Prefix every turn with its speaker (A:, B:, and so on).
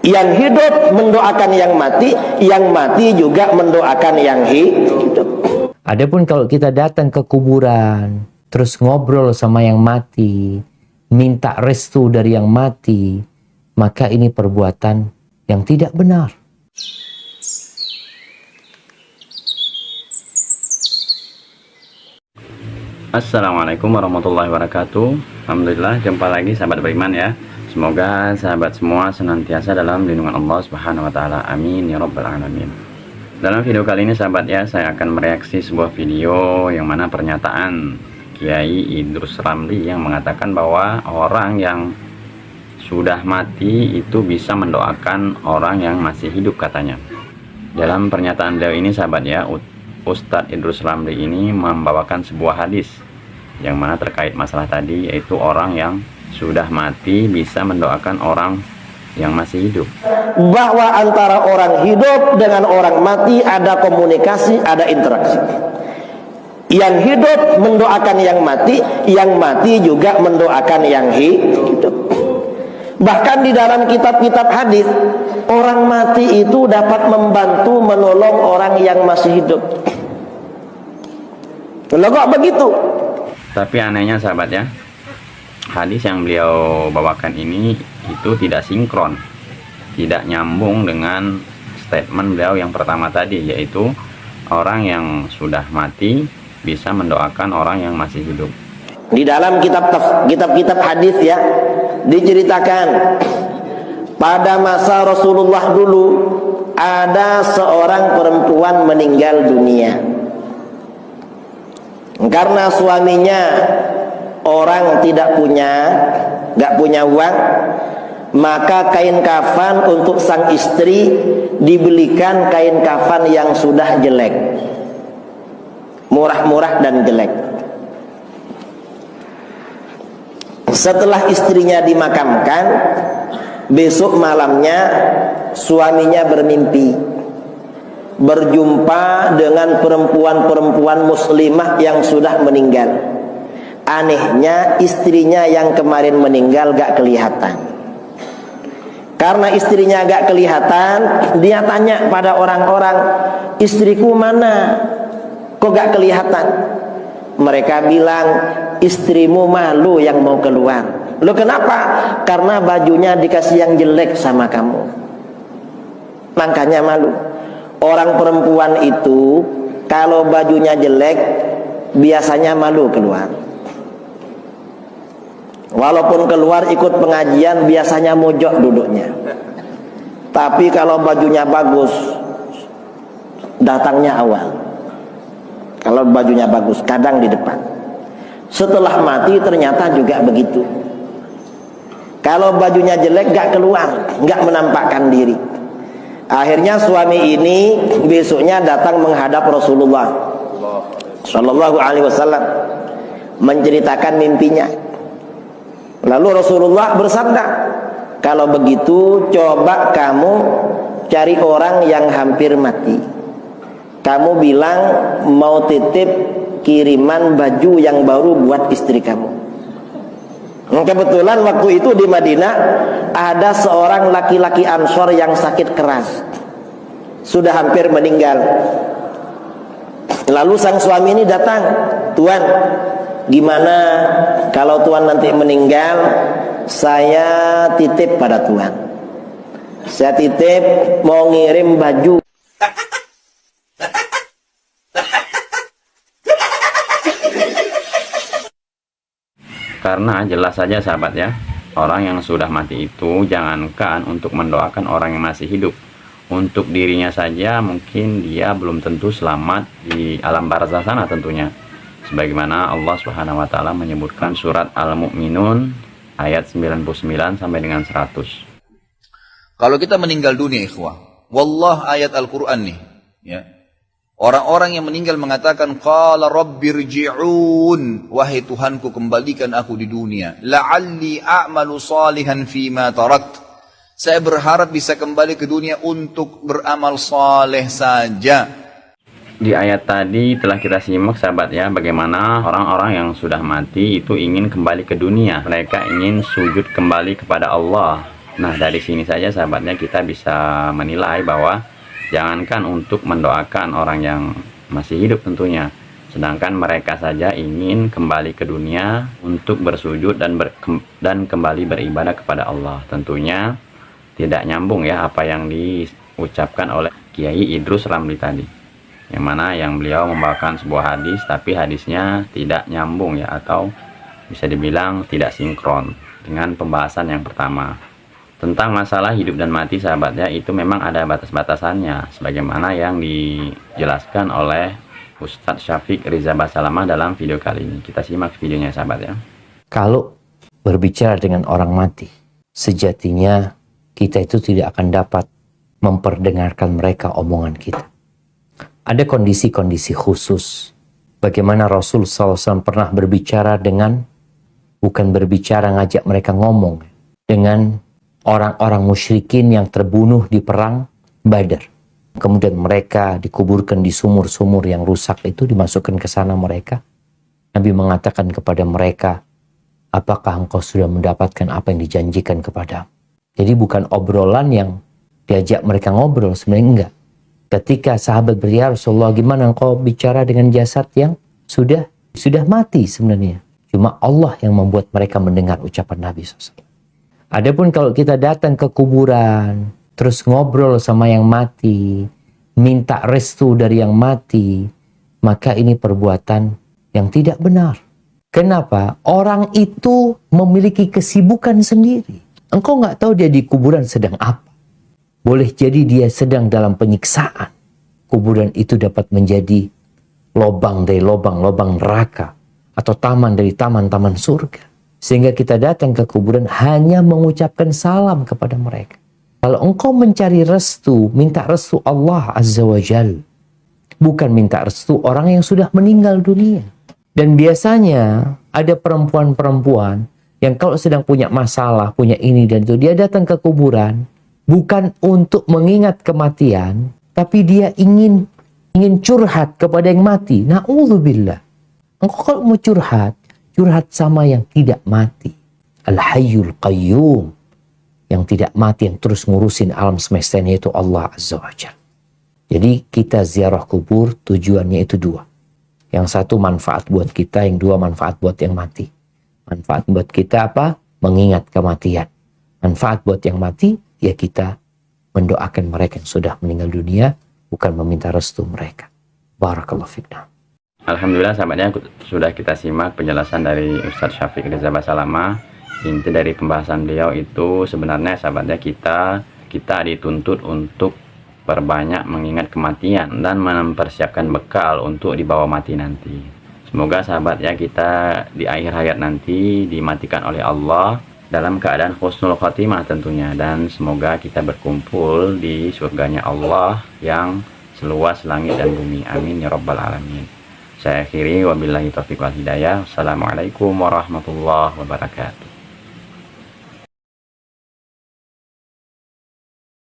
A: Yang hidup mendoakan yang mati juga mendoakan yang hidup.
B: Adapun kalau kita datang ke kuburan, terus ngobrol sama yang mati, minta restu dari yang mati, maka ini perbuatan yang tidak benar.
C: Assalamualaikum warahmatullahi wabarakatuh. Alhamdulillah, jumpa lagi sahabat beriman ya. Semoga sahabat semua senantiasa dalam lindungan Allah Subhanahu wa taala. Amin ya rabbal alamin. Dalam video kali ini sahabat ya, saya akan mereaksi sebuah video yang mana pernyataan Kiai Idrus Ramli yang mengatakan bahwa orang yang sudah mati itu bisa mendoakan orang yang masih hidup katanya. Dalam pernyataan beliau ini sahabat ya, Ustadz Idrus Ramli ini membawakan sebuah hadis yang mana terkait masalah tadi, yaitu orang yang sudah mati bisa mendoakan orang yang masih hidup.
A: Bahwa antara orang hidup dengan orang mati ada komunikasi, ada interaksi. Yang hidup mendoakan yang mati juga mendoakan yang hidup. Bahkan di dalam kitab-kitab hadis, orang mati itu dapat membantu menolong orang yang masih hidup. Loh kok begitu?
C: Tapi anehnya sahabat ya, hadis yang beliau bawakan ini itu tidak sinkron, tidak nyambung dengan statement beliau yang pertama tadi, yaitu orang yang sudah mati bisa mendoakan orang yang masih hidup.
A: Di dalam kitab-kitab hadis ya, diceritakan pada masa Rasulullah dulu ada seorang perempuan meninggal dunia karena suaminya orang nggak punya uang, maka kain kafan untuk sang istri dibelikan kain kafan yang sudah jelek, murah-murah dan jelek. Setelah istrinya dimakamkan, besok malamnya suaminya bermimpi berjumpa dengan perempuan-perempuan muslimah yang sudah meninggal. Anehnya istrinya yang kemarin meninggal gak kelihatan. Karena istrinya gak kelihatan, dia tanya pada orang-orang, istriku mana? Kok gak kelihatan? Mereka bilang, istrimu malu yang mau keluar. Loh kenapa? Karena bajunya dikasih yang jelek sama kamu, makanya malu. Orang perempuan itu kalau bajunya jelek biasanya malu keluar. Walaupun keluar ikut pengajian biasanya mojok duduknya. Tapi kalau bajunya bagus datangnya awal. Kalau bajunya bagus kadang di depan. Setelah mati ternyata juga begitu. Kalau bajunya jelek gak keluar, gak menampakkan diri. Akhirnya suami ini besoknya datang menghadap Rasulullah Shallallahu Alaihi Wasallam menceritakan mimpinya. Lalu Rasulullah bersabda, kalau begitu coba kamu cari orang yang hampir mati. Kamu bilang mau titip kiriman baju yang baru buat istri kamu. Kebetulan waktu itu di Madinah ada seorang laki-laki Ansor yang sakit keras, sudah hampir meninggal. Lalu sang suami ini datang, Tuan, gimana kalau Tuan nanti meninggal, saya titip pada Tuan. Saya titip mau ngirim baju.
C: Karena jelas saja sahabat ya, orang yang sudah mati itu jangankan untuk mendoakan orang yang masih hidup, untuk dirinya saja mungkin dia belum tentu selamat di alam barzah sana tentunya. Sebagaimana Allah Subhanahu wa taala menyebutkan surat Al-Mu'minun ayat 99 sampai dengan 100.
D: Kalau kita meninggal dunia ikhwah, wallah ayat Al-Qur'an nih ya. Orang-orang yang meninggal mengatakan qala rabbirji'un, wahai Tuhanku kembalikan aku di dunia, la'alli a'malu salihan fima tarakt. Saya berharap bisa kembali ke dunia untuk beramal saleh saja.
C: Di ayat tadi telah kita simak sahabat ya, bagaimana orang-orang yang sudah mati itu ingin kembali ke dunia. Mereka ingin sujud kembali kepada Allah. Nah, dari sini saja sahabatnya kita bisa menilai bahwa jangankan untuk mendoakan orang yang masih hidup tentunya, sedangkan mereka saja ingin kembali ke dunia untuk bersujud dan kembali beribadah kepada Allah. Tentunya tidak nyambung ya apa yang diucapkan oleh Kiai Idrus Ramli tadi, yang mana yang beliau membawakan sebuah hadis tapi hadisnya tidak nyambung ya, atau bisa dibilang tidak sinkron dengan pembahasan yang pertama. Tentang masalah hidup dan mati sahabatnya, itu memang ada batas-batasannya sebagaimana yang dijelaskan oleh Ustadz Syafiq Riza Basalamah dalam video kali ini. Kita simak videonya sahabat ya.
B: Kalau berbicara dengan orang mati, sejatinya kita itu tidak akan dapat memperdengarkan mereka omongan kita. Ada kondisi-kondisi khusus. Bagaimana Rasul SAW pernah berbicara bukan berbicara ngajak mereka ngomong, dengan orang-orang musyrikin yang terbunuh di perang Badar. Kemudian mereka dikuburkan di sumur-sumur yang rusak itu, dimasukkan ke sana mereka. Nabi mengatakan kepada mereka, apakah engkau sudah mendapatkan apa yang dijanjikan kepadamu? Jadi bukan obrolan yang diajak mereka ngobrol, sebenarnya enggak. Ketika sahabat bertanya, Rasulullah, gimana engkau bicara dengan jasad yang sudah mati sebenarnya? Cuma Allah yang membuat mereka mendengar ucapan Nabi SAW. Adapun kalau kita datang ke kuburan, terus ngobrol sama yang mati, minta restu dari yang mati, maka ini perbuatan yang tidak benar. Kenapa? Orang itu memiliki kesibukan sendiri. Engkau nggak tahu dia di kuburan sedang apa. Boleh jadi dia sedang dalam penyiksaan. Kuburan itu dapat menjadi lobang dari lobang-lobang neraka, atau taman dari taman-taman surga. Sehingga kita datang ke kuburan hanya mengucapkan salam kepada mereka. Kalau engkau mencari restu, minta restu Allah Azza wa Jal. Bukan minta restu orang yang sudah meninggal dunia. Dan biasanya ada perempuan-perempuan yang kalau sedang punya masalah, punya ini dan itu, dia datang ke kuburan bukan untuk mengingat kematian, tapi dia ingin curhat kepada yang mati. Na'udzubillah. Engkau kalau mau curhat sama yang tidak mati. Al-Hayyul Qayyum. Yang tidak mati, yang terus ngurusin alam semesta ini, itu Allah Azza wa Jalla. Jadi kita ziarah kubur tujuannya itu dua. Yang satu manfaat buat kita, yang dua manfaat buat yang mati. Manfaat buat kita apa? Mengingat kematian. Manfaat buat yang mati, ya kita mendoakan mereka yang sudah meninggal dunia, bukan meminta restu mereka. Barakallahu fiqna.
C: Alhamdulillah sahabatnya, sudah kita simak penjelasan dari Ustadz Syafiq Riza Basalamah. Inti dari pembahasan beliau itu sebenarnya sahabatnya kita dituntut untuk perbanyak mengingat kematian dan mempersiapkan bekal untuk dibawa mati nanti. Semoga sahabatnya kita di akhir hayat nanti dimatikan oleh Allah dalam keadaan husnul khotimah tentunya, dan semoga kita berkumpul di surganya Allah yang seluas langit dan bumi. Amin ya rabbal alamin. Saya akhiri, wabillahi taufiq wal hidayah. Assalamualaikum warahmatullahi wabarakatuh.